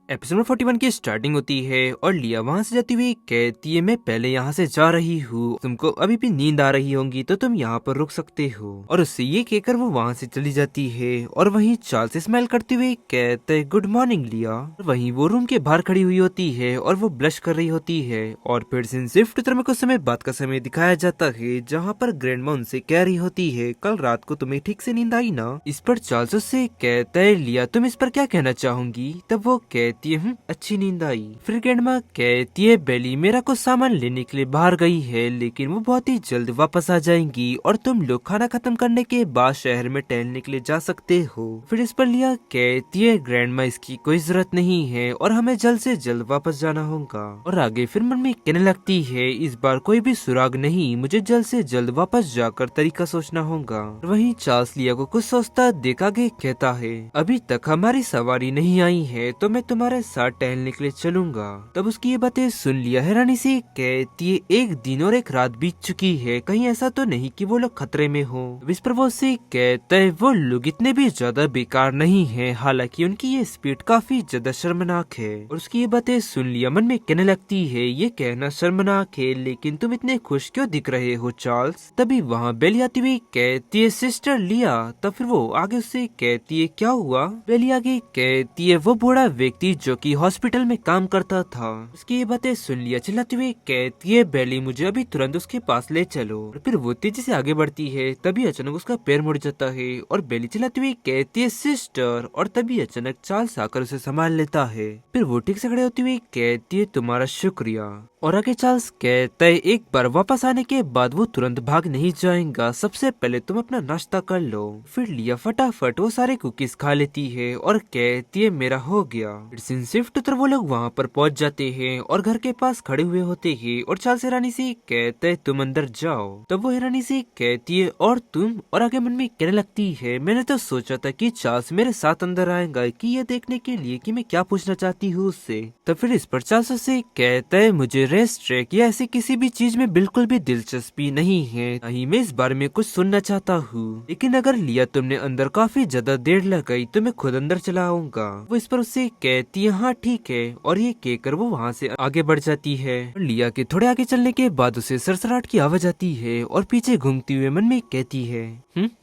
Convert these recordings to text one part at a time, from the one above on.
Episode 41 की starting होती है और लिया वहाँ से जाती हुई कहती है मैं पहले यहाँ से जा रही हूँ, तुमको अभी भी नींद आ रही होंगी तो तुम यहाँ पर रुक सकते हो। और उससे ये कहकर वो वहाँ से चली जाती है और वहीं चार्ल्स स्माइल करते हुए कहते है गुड मॉर्निंग लिया। वहीं वो रूम के बाहर खड़ी हुई होती है और वो ब्लश कर रही होती है। और फिर शिफ्ट में कुछ समय बाद का समय दिखाया जाता है जहाँ पर ग्रैंडमा उनसे कह रही होती है कल रात को तुम्हें ठीक से नींद आई ना। इस पर चार्ल्स उससे कहता है लिया तुम इस पर क्या कहना चाहूंगी। तब वो कहती है अच्छी नींद आई। फिर ग्रैंडमा कहती है बेली मेरा कुछ सामान लेने के लिए बाहर गई है लेकिन वो बहुत ही जल्द वापस आ जाएंगी और तुम लोग खाना खत्म करने के बाद शहर में टहलने के लिए जा सकते हो। फिर इस पर लिया कहती है ग्रैंडमा इसकी कोई जरूरत नहीं है और हमें जल्द से जल्द वापस जाना होगा। और आगे फिर मन में कहने लगती है इस बार कोई भी सुराग नहीं, मुझे जल्द से जल्द वापस जाकर तरीका सोचना होगा। वहीं चार्ल्स लिया को कुछ सोचता देखा आगे कहता है अभी तक हमारी सवारी नहीं आई है तो मैं तुम्हारे साथ टहलने के लिए चलूंगा। तब उसकी ये बातें सुन लिया हैरानी से कहती है एक दिन और एक रात बीत चुकी है, कहीं ऐसा तो नहीं कि वो लोग खतरे में हो। इस पर वो उससे कहता है वो लोग इतने भी ज्यादा बेकार नहीं है, हालांकि उनकी ये स्पीड काफी ज्यादा शर्मनाक है। और उसकी ये बातें सुन लिया मन में कहने लगती है ये कहना शर्मनाक है लेकिन तुम इतने खुश क्यों दिख रहे हो चार्ल्स। तभी वहाँ बेली आती हुई कहती है सिस्टर लिया। तब फिर वो आगे उससे कहती है क्या हुआ। बेली आगे कहती है वो बूढ़ा व्यक्ति जो कि हॉस्पिटल में काम करता था। उसकी ये बातें सुन लिया चिल्लाते हुए कहती है बेली मुझे अभी तुरंत उसके पास ले चलो। और फिर वो तेजी से आगे बढ़ती है तभी अचानक उसका पैर मुड़ जाता है और बेली चिल्लाती हुई कहती है सिस्टर। और तभी अचानक चार्ल्स आकर उसे संभाल लेता है। फिर वो ठीक से खड़े होती हुई कहती है तुम्हारा शुक्रिया। और आगे चार्ल्स कहता है एक बार वापस आने के बाद वो तुरंत भाग नहीं जाएगा, सबसे पहले तुम अपना नाश्ता कर लो। फिर लिया फटाफट वो सारे कुकीज खा लेती है और कहती है मेरा हो गया। फिर शिफ्ट वो लोग वहाँ पर पहुँच जाते हैं और घर के पास खड़े हुए होते हैं और चार्ल्स हैरानी से कहता है तुम अंदर जाओ। तब वो हैरानी से कहती है और तुम। और आगे मन में कहने लगती है मैंने तो सोचा था कि चार्ल्स मेरे साथ अंदर आएगा कि ये देखने के लिए कि मैं क्या पूछना चाहती हूँ उससे। तब फिर इस पर चार्ल्स से कहता है मुझे रेस ट्रैक या ऐसी किसी भी चीज में बिल्कुल भी दिलचस्पी नहीं है, नहीं मैं इस बारे में कुछ सुनना चाहता हूँ, लेकिन अगर लिया तुमने अंदर काफी ज्यादा देर लगाई तो मैं खुद अंदर चला आऊंगा। वो इस पर उससे कहती है हाँ ठीक है। और ये कहकर वो वहाँ से आगे बढ़ जाती है। लिया के थोड़े आगे चलने के बाद उसे सरसराहट की आवाज आती है और पीछे घूमती हुए मन में कहती है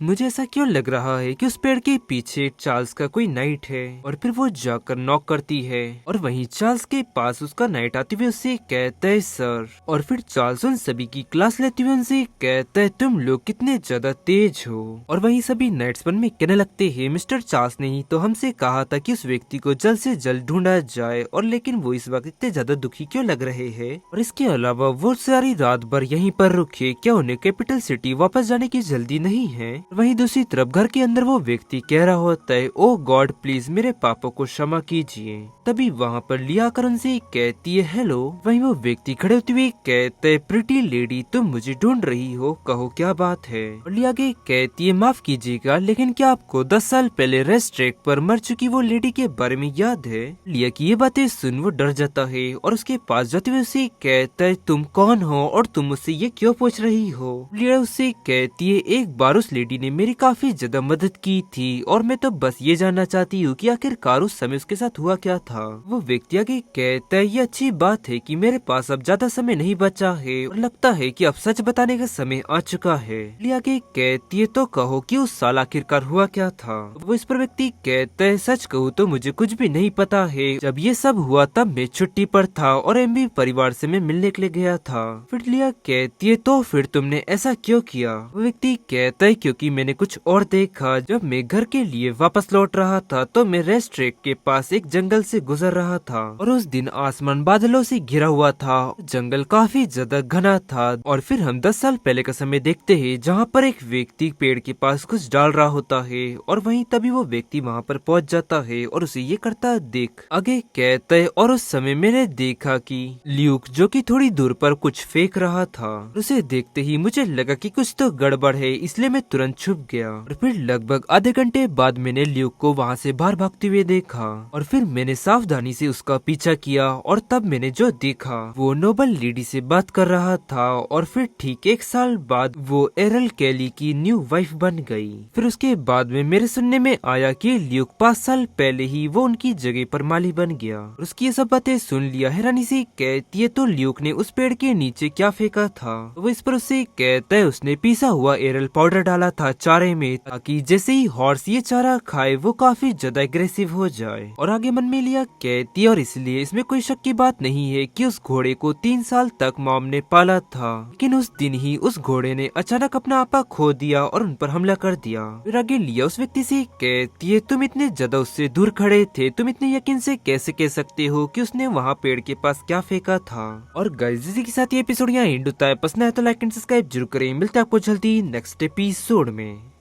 मुझे ऐसा क्यों लग रहा है कि उस पेड़ के पीछे चार्ल्स का कोई नाइट है। और फिर वो जाकर नॉक करती है और वहीं चार्ल्स के पास उसका नाइट आते हुए उससे कहता है सर। और फिर चार्ल्स उन सभी की क्लास लेते हुए उनसे कहता है तुम लोग कितने ज्यादा तेज हो। और वहीं सभी नाइट्स मन में कहने लगते हैं मिस्टर चार्ल्स ने ही तो हमसे कहा था कि उस व्यक्ति को जल्द से जल्द ढूंढा जाए, और लेकिन वो इस वक्त इतने ज्यादा दुखी क्यों लग रहे हैं। और इसके अलावा वो सारी रात भर यहीं पर रुके, क्या उन्हें कैपिटल सिटी वापस जाने की जल्दी नहीं है। वहीं दूसरी तरफ घर के अंदर वो व्यक्ति कह रहा होता है ओ गॉड प्लीज मेरे पापा को क्षमा कीजिए। तभी वहाँ पर लिया कर उनसे कहती है हेलो। वहीं वो व्यक्ति खड़े होते हुए कहते है प्रिटी लेडी तुम मुझे ढूंढ रही हो, कहो क्या बात है। और लिया के कहती है माफ कीजिएगा लेकिन क्या आपको 10 साल पहले रेस्ट ट्रैक पर मर चुकी वो लेडी के बारे में याद है। लिया की ये बातें सुन वो डर जाता है और उसके पास जाते हुए उसे कहता है तुम कौन हो और तुम मुझसे ये क्यों पूछ रही हो। लिया उससे कहती है एक बार उस लेडी ने मेरी काफी ज्यादा मदद की थी और मैं तो बस ये जानना चाहती हूँ कि आखिरकार उस समय उसके साथ हुआ क्या था। वो व्यक्ति आगे कहता है ये अच्छी बात है कि मेरे पास अब ज्यादा समय नहीं बचा है और लगता है कि अब सच बताने का समय आ चुका है। लिया के कहती है तो कहो कि उस साल आखिरकार हुआ क्या था। वो इस पर व्यक्ति कहता है सच कहूँ तो मुझे कुछ भी नहीं पता है, जब ये सब हुआ तब मैं छुट्टी पर था और एमबी परिवार से मैं मिलने के लिए गया था। फिर लिया कहती है तो फिर तुमने ऐसा क्यों किया। वो व्यक्ति कहता है क्योंकि मैंने कुछ और देखा, जब मैं घर के लिए वापस लौट रहा था तो मैं रेस्ट ट्रैक के पास एक जंगल से गुजर रहा था और उस दिन आसमान बादलों से घिरा हुआ था, जंगल काफी ज्यादा घना था। और फिर हम 10 साल पहले का समय देखते हैं जहाँ पर एक व्यक्ति पेड़ के पास कुछ डाल रहा होता है और वहीं तभी वो व्यक्ति वहाँ पर पहुँच जाता है और उसे ये करता देख आगे कहता है और उस समय मैंने देखा कि ल्यूक जो कि थोड़ी दूर पर कुछ फेंक रहा था। उसे देखते ही मुझे लगा कि कुछ तो गड़बड़ है, इसलिए मैं तुरंत छुप गया। और फिर लगभग आधे घंटे बाद मैंने ल्यूक को वहाँ से बाहर भागते हुए देखा और फिर मैंने सावधानी से उसका पीछा किया और तब मैंने जो देखा वो नोबल लेडी से बात कर रहा था। और फिर ठीक 1 साल बाद वो एरल कैली की न्यू वाइफ बन गई। फिर उसके बाद में मेरे सुनने में आया कि ल्यूक 5 साल पहले ही वो उनकी जगह पर माली बन गया। और उसकी ये सब बातें सुन लिया हैरानी से कहती है तो ल्यूक ने उस पेड़ के नीचे क्या फेंका था। वो इस पर उससे कहता है उसने पीसा हुआ एरल पाउडर डाला था चारे में, ताकि जैसे ही हॉर्स ये चारा खाए वो काफी ज्यादा एग्रेसिव हो जाए। और आगे मन में लिया कहती है और इसलिए इसमें कोई शक की बात नहीं है कि उस घोड़े को 3 साल तक मॉम ने पाला था, लेकिन उस दिन ही उस घोड़े ने अचानक अपना आपा खो दिया और उन पर हमला कर दिया। फिर आगे लिया उस व्यक्ति से कहती है तुम इतने ज्यादा उससे दूर खड़े थे, तुम इतने यकीन से कैसे कह सकते हो कि उसने वहाँ पेड़ के पास क्या फेंका था। और गाइस इसी के साथ ये एपिसोड यहाँ एंड होता है। पसंद आया तो लाइक एंड सब्सक्राइब जरूर करें। मिलते हैं आपको जल्दी नेक्स्ट एपिसोड में।